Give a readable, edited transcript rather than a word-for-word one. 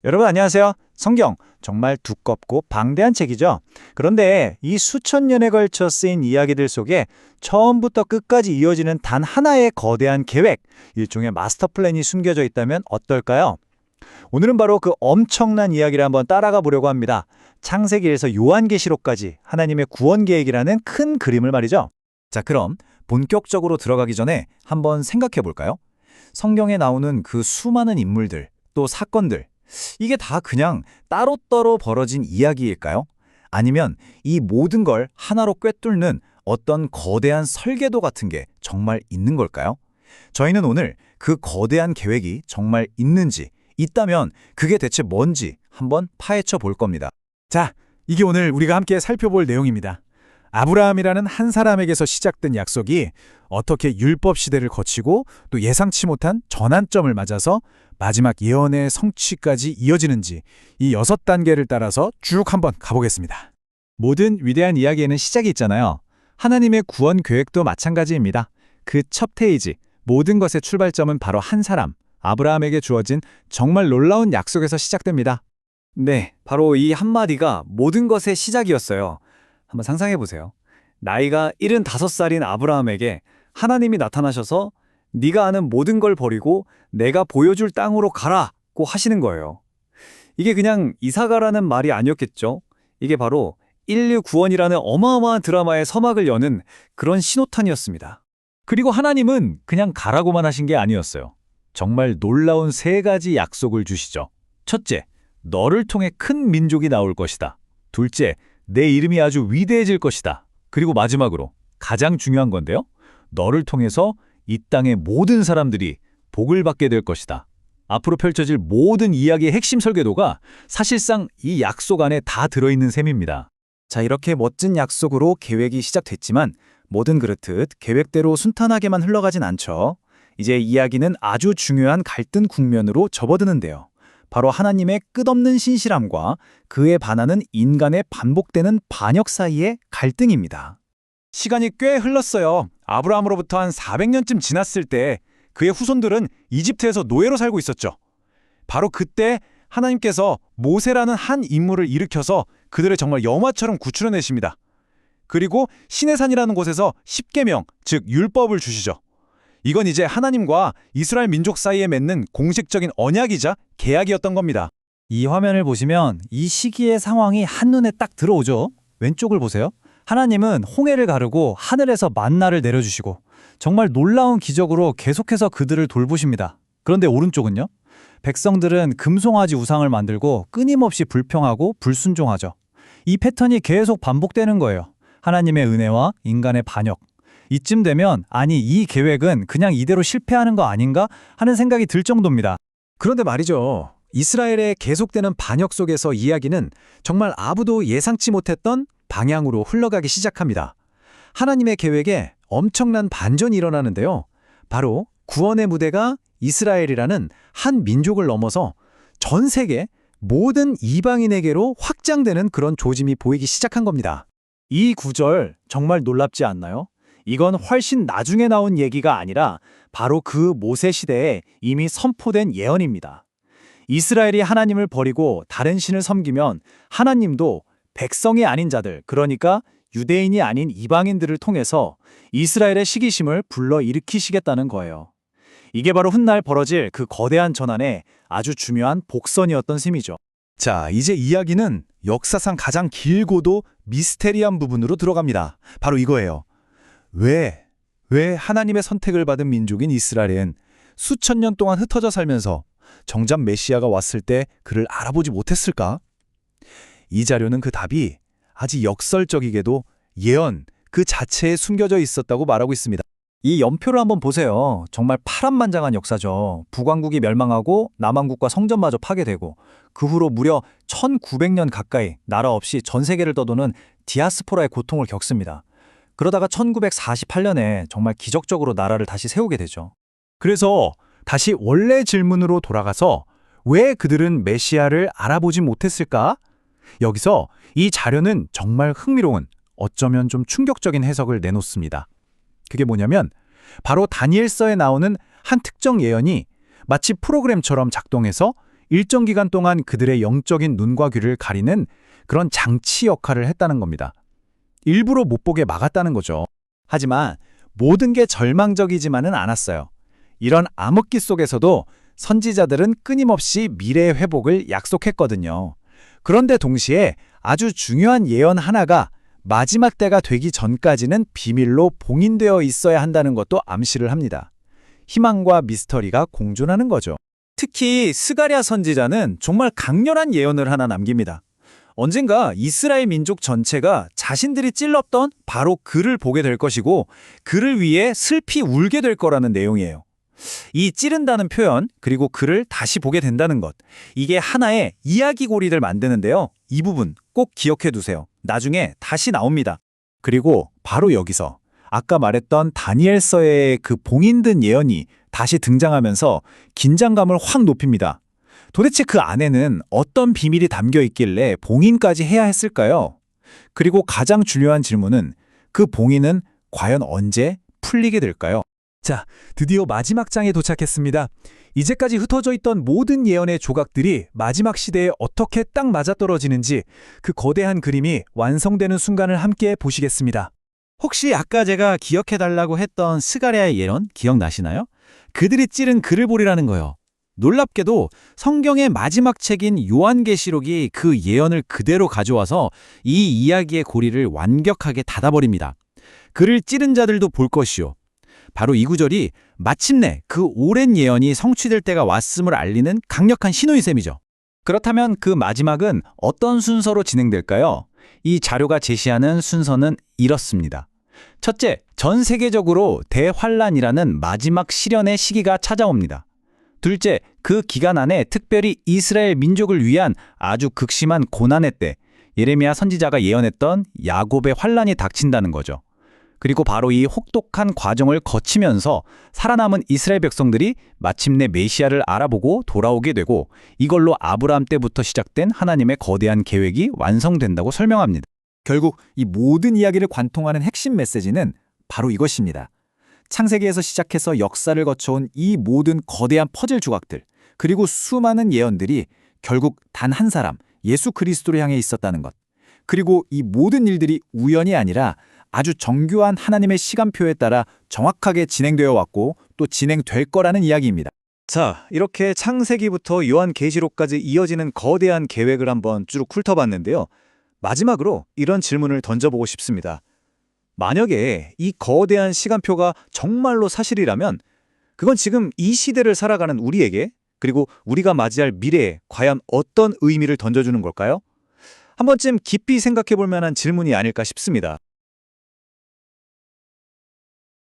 여러분 안녕하세요. 성경, 정말 두껍고 방대한 책이죠. 그런데 이 수천 년에 걸쳐 쓰인 이야기들 속에 처음부터 끝까지 이어지는 단 하나의 거대한 계획, 일종의 마스터 플랜이 숨겨져 있다면 어떨까요? 오늘은 바로 그 엄청난 이야기를 한번 따라가 보려고 합니다. 창세기에서 요한계시록까지 하나님의 구원 계획이라는 큰 그림을 말이죠. 자, 그럼 본격적으로 들어가기 전에 한번 생각해 볼까요? 성경에 나오는 그 수많은 인물들, 또 사건들, 이게 다 그냥 따로따로 벌어진 이야기일까요? 아니면 이 모든 걸 하나로 꿰뚫는 어떤 거대한 설계도 같은 게 정말 있는 걸까요? 저희는 오늘 그 거대한 계획이 정말 있는지, 있다면 그게 대체 뭔지 한번 파헤쳐 볼 겁니다. 자, 이게 오늘 우리가 함께 살펴볼 내용입니다. 아브라함이라는 한 사람에게서 시작된 약속이 어떻게 율법 시대를 거치고 또 예상치 못한 전환점을 맞아서 마지막 예언의 성취까지 이어지는지 이 6단계를 따라서 쭉 한번 가보겠습니다. 모든 위대한 이야기에는 시작이 있잖아요. 하나님의 구원 계획도 마찬가지입니다. 그 첫 페이지, 모든 것의 출발점은 바로 한 사람, 아브라함에게 주어진 정말 놀라운 약속에서 시작됩니다. 네, 바로 이 한마디가 모든 것의 시작이었어요. 한번 상상해 보세요. 나이가 75살인 아브라함에게 하나님이 나타나셔서 네가 아는 모든 걸 버리고 내가 보여줄 땅으로 가라고 하시는 거예요. 이게 그냥 이사가라는 말이 아니었겠죠. 이게 바로 인류 구원이라는 어마어마한 드라마의 서막을 여는 그런 신호탄이었습니다. 그리고 하나님은 그냥 가라고만 하신 게 아니었어요. 정말 놀라운 3가지 약속을 주시죠. 첫째, 너를 통해 큰 민족이 나올 것이다. 둘째, 내 이름이 아주 위대해질 것이다. 그리고 마지막으로 가장 중요한 건데요. 너를 통해서 이 땅의 모든 사람들이 복을 받게 될 것이다. 앞으로 펼쳐질 모든 이야기의 핵심 설계도가 사실상 이 약속 안에 다 들어있는 셈입니다. 자, 이렇게 멋진 약속으로 계획이 시작됐지만 뭐든 그렇듯 계획대로 순탄하게만 흘러가진 않죠. 이제 이야기는 아주 중요한 갈등 국면으로 접어드는데요. 바로 하나님의 끝없는 신실함과 그에 반하는 인간의 반복되는 반역 사이의 갈등입니다. 시간이 꽤 흘렀어요. 아브라함으로부터 한 400년쯤 지났을 때 그의 후손들은 이집트에서 노예로 살고 있었죠. 바로 그때 하나님께서 모세라는 한 인물을 일으켜서 그들을 정말 영화처럼 구출해내십니다. 그리고 시내산이라는 곳에서 십계명, 즉 율법을 주시죠. 이건 이제 하나님과 이스라엘 민족 사이에 맺는 공식적인 언약이자 계약이었던 겁니다. 이 화면을 보시면 이 시기의 상황이 한눈에 딱 들어오죠. 왼쪽을 보세요. 하나님은 홍해를 가르고 하늘에서 만나를 내려주시고 정말 놀라운 기적으로 계속해서 그들을 돌보십니다. 그런데 오른쪽은요? 백성들은 금송아지 우상을 만들고 끊임없이 불평하고 불순종하죠. 이 패턴이 계속 반복되는 거예요. 하나님의 은혜와 인간의 반역. 이쯤 되면 아니 이 계획은 그냥 이대로 실패하는 거 아닌가 하는 생각이 들 정도입니다. 그런데 말이죠. 이스라엘의 계속되는 반역 속에서 이야기는 정말 아무도 예상치 못했던 방향으로 흘러가기 시작합니다. 하나님의 계획에 엄청난 반전이 일어나는데요. 바로 구원의 무대가 이스라엘이라는 한 민족을 넘어서 전 세계 모든 이방인에게로 확장되는 그런 조짐이 보이기 시작한 겁니다. 이 구절 정말 놀랍지 않나요? 이건 훨씬 나중에 나온 얘기가 아니라 바로 그 모세 시대에 이미 선포된 예언입니다. 이스라엘이 하나님을 버리고 다른 신을 섬기면 하나님도 백성이 아닌 자들, 그러니까 유대인이 아닌 이방인들을 통해서 이스라엘의 시기심을 불러일으키시겠다는 거예요. 이게 바로 훗날 벌어질 그 거대한 전환의 아주 중요한 복선이었던 셈이죠. 자, 이제 이야기는 역사상 가장 길고도 미스테리한 부분으로 들어갑니다. 바로 이거예요. 왜 하나님의 선택을 받은 민족인 이스라엘은 수천 년 동안 흩어져 살면서 정작 메시아가 왔을 때 그를 알아보지 못했을까? 이 자료는 그 답이 아주 역설적이게도 예언 그 자체에 숨겨져 있었다고 말하고 있습니다. 이 연표를 한번 보세요. 정말 파란만장한 역사죠. 북왕국이 멸망하고 남왕국과 성전마저 파괴되고 그 후로 무려 1900년 가까이 나라 없이 전 세계를 떠도는 디아스포라의 고통을 겪습니다. 그러다가 1948년에 정말 기적적으로 나라를 다시 세우게 되죠. 그래서 다시 원래 질문으로 돌아가서 왜 그들은 메시아를 알아보지 못했을까? 여기서 이 자료는 정말 흥미로운, 어쩌면 좀 충격적인 해석을 내놓습니다. 그게 뭐냐면 바로 다니엘서에 나오는 한 특정 예언이 마치 프로그램처럼 작동해서 일정 기간 동안 그들의 영적인 눈과 귀를 가리는 그런 장치 역할을 했다는 겁니다. 일부러 못 보게 막았다는 거죠. 하지만 모든 게 절망적이지만은 않았어요. 이런 암흑기 속에서도 선지자들은 끊임없이 미래의 회복을 약속했거든요. 그런데 동시에 아주 중요한 예언 하나가 마지막 때가 되기 전까지는 비밀로 봉인되어 있어야 한다는 것도 암시를 합니다. 희망과 미스터리가 공존하는 거죠. 특히 스가랴 선지자는 정말 강렬한 예언을 하나 남깁니다. 언젠가 이스라엘 민족 전체가 자신들이 찔렀던 바로 그를 보게 될 것이고 그를 위해 슬피 울게 될 거라는 내용이에요. 이 찌른다는 표현 그리고 그를 다시 보게 된다는 것 이게 하나의 이야기고리를 만드는데요. 이 부분 꼭 기억해 두세요. 나중에 다시 나옵니다. 그리고 바로 여기서 아까 말했던 다니엘서의 그 봉인된 예언이 다시 등장하면서 긴장감을 확 높입니다. 도대체 그 안에는 어떤 비밀이 담겨 있길래 봉인까지 해야 했을까요? 그리고 가장 중요한 질문은 그 봉인은 과연 언제 풀리게 될까요? 자, 드디어 마지막 장에 도착했습니다. 이제까지 흩어져 있던 모든 예언의 조각들이 마지막 시대에 어떻게 딱 맞아떨어지는지 그 거대한 그림이 완성되는 순간을 함께 보시겠습니다. 혹시 아까 제가 기억해달라고 했던 스가랴의 예언 기억나시나요? 그들이 찌른 글을 보리라는 거요. 놀랍게도 성경의 마지막 책인 요한계시록이 그 예언을 그대로 가져와서 이 이야기의 고리를 완벽하게 닫아버립니다. 그를 찌른 자들도 볼 것이요. 바로 이 구절이 마침내 그 오랜 예언이 성취될 때가 왔음을 알리는 강력한 신호인 셈이죠. 그렇다면 그 마지막은 어떤 순서로 진행될까요? 이 자료가 제시하는 순서는 이렇습니다. 첫째, 전 세계적으로 대환란이라는 마지막 시련의 시기가 찾아옵니다. 둘째, 그 기간 안에 특별히 이스라엘 민족을 위한 아주 극심한 고난의 때, 예레미야 선지자가 예언했던 야곱의 환란이 닥친다는 거죠. 그리고 바로 이 혹독한 과정을 거치면서 살아남은 이스라엘 백성들이 마침내 메시아를 알아보고 돌아오게 되고 이걸로 아브라함 때부터 시작된 하나님의 거대한 계획이 완성된다고 설명합니다. 결국 이 모든 이야기를 관통하는 핵심 메시지는 바로 이것입니다. 창세기에서 시작해서 역사를 거쳐온 이 모든 거대한 퍼즐 조각들 그리고 수많은 예언들이 결국 단 한 사람 예수 그리스도를 향해 있었다는 것. 그리고 이 모든 일들이 우연이 아니라 아주 정교한 하나님의 시간표에 따라 정확하게 진행되어 왔고 또 진행될 거라는 이야기입니다. 자, 이렇게 창세기부터 요한계시록까지 이어지는 거대한 계획을 한번 쭉 훑어봤는데요. 마지막으로 이런 질문을 던져보고 싶습니다. 만약에 이 거대한 시간표가 정말로 사실이라면 그건 지금 이 시대를 살아가는 우리에게 그리고 우리가 맞이할 미래에 과연 어떤 의미를 던져주는 걸까요? 한 번쯤 깊이 생각해 볼 만한 질문이 아닐까 싶습니다.